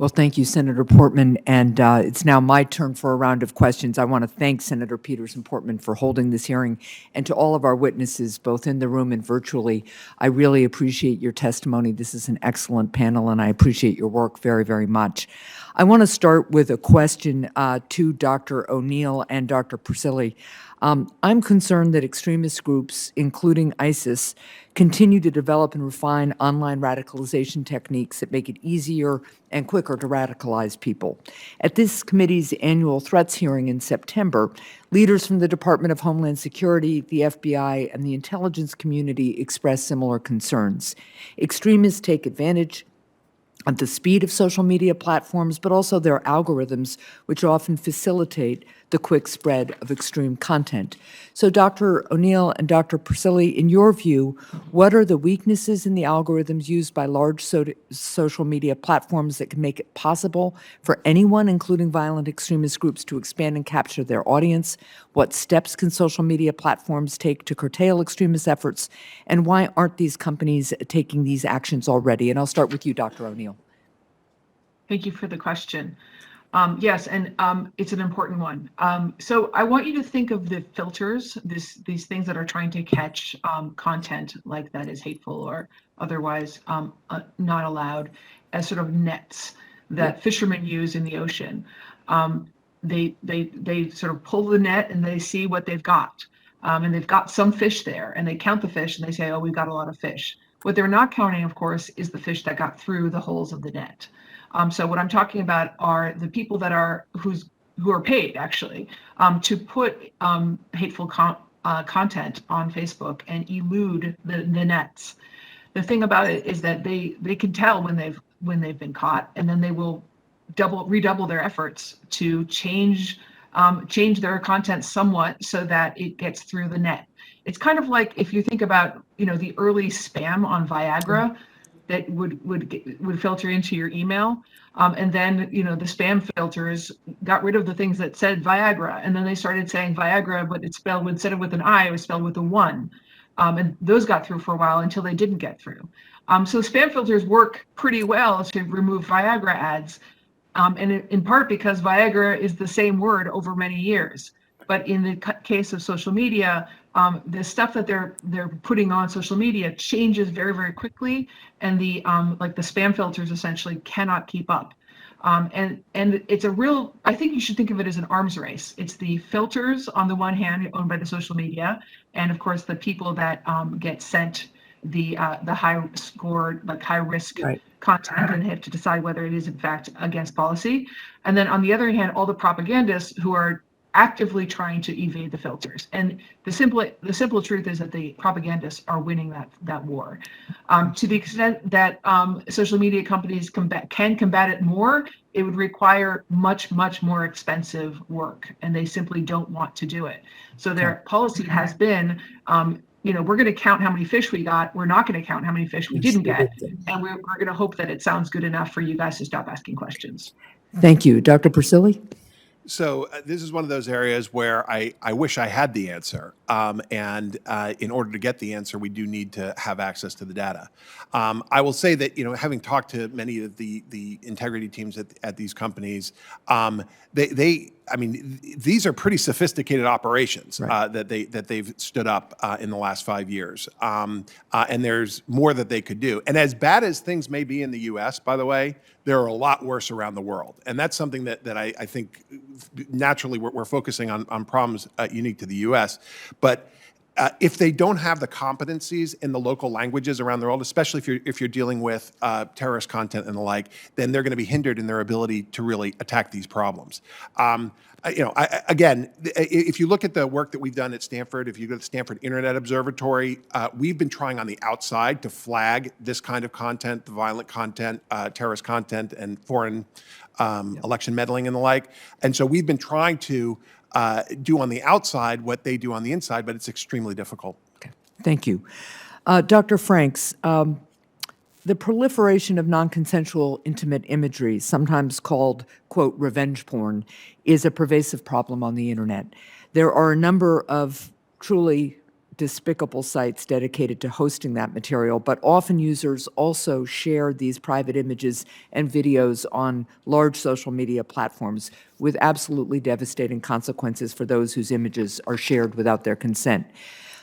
Well, thank you, Senator Portman. And it's now my turn for a round of questions. I want to thank Senator Peters and Portman for holding this hearing, and to all of our witnesses, both in the room and virtually. I really appreciate your testimony. This is an excellent panel, and I appreciate your work very, very much. I want to start with a question to Dr. O'Neill and Dr. Priscilli. I'm concerned that extremist groups, including ISIS, continue to develop and refine online radicalization techniques that make it easier and quicker to radicalize people. At this committee's annual threats hearing in September, leaders from the Department of Homeland Security, the FBI, and the intelligence community expressed similar concerns. Extremists take advantage of the speed of social media platforms, but also their algorithms, which often facilitate the quick spread of extreme content. So Dr. O'Neill and Dr. Priscilli, in your view, what are the weaknesses in the algorithms used by large social media platforms that can make it possible for anyone, including violent extremist groups, to expand and capture their audience? What steps can social media platforms take to curtail extremist efforts? And why aren't these companies taking these actions already? And I'll start with you, Dr. O'Neill. Thank you for the question. Yes, and it's an important one. So I want you to think of the filters, these things that are trying to catch content like that is hateful or otherwise not allowed, as sort of nets that fishermen use in the ocean. They sort of pull the net and they see what they've got. And they've got some fish there, and they count the fish and they say, oh, we've got a lot of fish. What they're not counting, of course, is the fish that got through the holes of the net. So what I'm talking about are the people that are who are paid actually to put hateful content on Facebook and elude the nets. The thing about it is that they can tell when they've been caught, and then they will redouble their efforts to change their content somewhat so that it gets through the net. It's kind of like if you think about the early spam on Viagra that would filter into your email. And then, the spam filters got rid of the things that said Viagra. And then they started saying Viagra, but it's spelled, instead of with an I, it was spelled with a 1. And those got through for a while until they didn't get through. So spam filters work pretty well to remove Viagra ads. And in part because Viagra is the same word over many years. But in the case of social media, the stuff that they're putting on social media changes very, very quickly, and the spam filters essentially cannot keep up. And it's I think you should think of it as an arms race. It's the filters on the one hand owned by the social media, and of course the people that get sent the high score, like high risk content, and they have to decide whether it is in fact against policy. And then on the other hand, all the propagandists who are actively trying to evade the filters. And the simple truth is that the propagandists are winning that war. To the extent that social media companies can combat it more, it would require much, much more expensive work, and they simply don't want to do it. So their policy has been, we're going to count how many fish we got. We're not going to count how many fish we didn't get. And we're going to hope that it sounds good enough for you guys to stop asking questions. Thank you. Dr. Priscilli? So this is one of those areas where I wish I had the answer. And in order to get the answer, we do need to have access to the data. I will say that, having talked to many of the integrity teams at these companies, these are pretty sophisticated operations that they've stood up in the last 5 years, and there's more that they could do. And as bad as things may be in the U.S., by the way, there are a lot worse around the world, and that's something that I think naturally we're focusing on problems unique to the U.S. But if they don't have the competencies in the local languages around the world, especially if you're dealing with terrorist content and the like, then they're going to be hindered in their ability to really attack these problems. Again, if you look at the work that we've done at Stanford, if you go to the Stanford Internet Observatory, we've been trying on the outside to flag this kind of content, the violent content, terrorist content, and foreign election meddling and the like. And so we've been trying to do on the outside what they do on the inside, but it's extremely difficult. Okay, thank you. Dr. Franks, the proliferation of non-consensual intimate imagery, sometimes called, quote, revenge porn, is a pervasive problem on the internet. There are a number of truly despicable sites dedicated to hosting that material, but often users also share these private images and videos on large social media platforms with absolutely devastating consequences for those whose images are shared without their consent.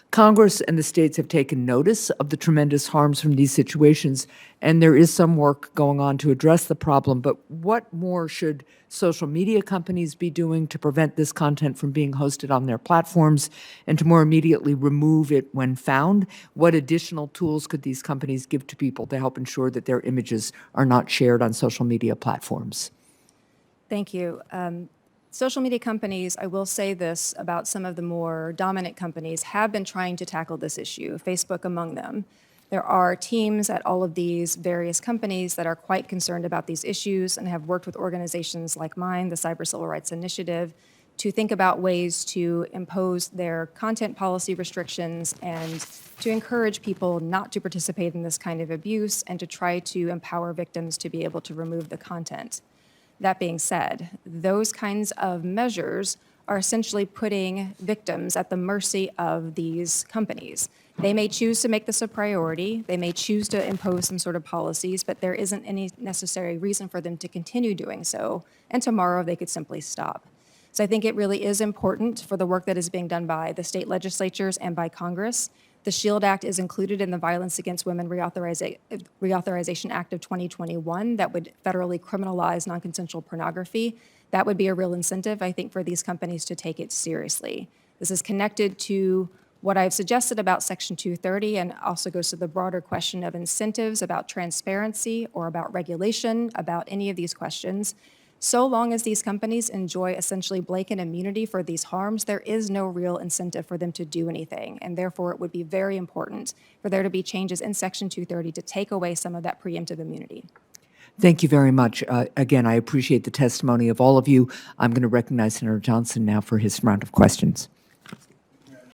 Congress and the states have taken notice of the tremendous harms from these situations, and there is some work going on to address the problem. But what more should social media companies be doing to prevent this content from being hosted on their platforms and to more immediately remove it when found? What additional tools could these companies give to people to help ensure that their images are not shared on social media platforms? Thank you. Social media companies, I will say this about some of the more dominant companies, have been trying to tackle this issue, Facebook among them. There are teams at all of these various companies that are quite concerned about these issues and have worked with organizations like mine, the Cyber Civil Rights Initiative, to think about ways to impose their content policy restrictions and to encourage people not to participate in this kind of abuse and to try to empower victims to be able to remove the content. That being said, those kinds of measures are essentially putting victims at the mercy of these companies. They may choose to make this a priority, they may choose to impose some sort of policies, but there isn't any necessary reason for them to continue doing so, and tomorrow they could simply stop. So I think it really is important for the work that is being done by the state legislatures and by Congress. The SHIELD Act is included in the Violence Against Women Reauthorization Act of 2021 that would federally criminalize non-consensual pornography. That would be a real incentive, I think, for these companies to take it seriously. This is connected to what I've suggested about Section 230 and also goes to the broader question of incentives, about transparency or about regulation, about any of these questions. So long as these companies enjoy essentially blanket immunity for these harms, there is no real incentive for them to do anything. And therefore, it would be very important for there to be changes in Section 230 to take away some of that preemptive immunity. Thank you very much. Again, I appreciate the testimony of all of you. I'm going to recognize Senator Johnson now for his round of questions.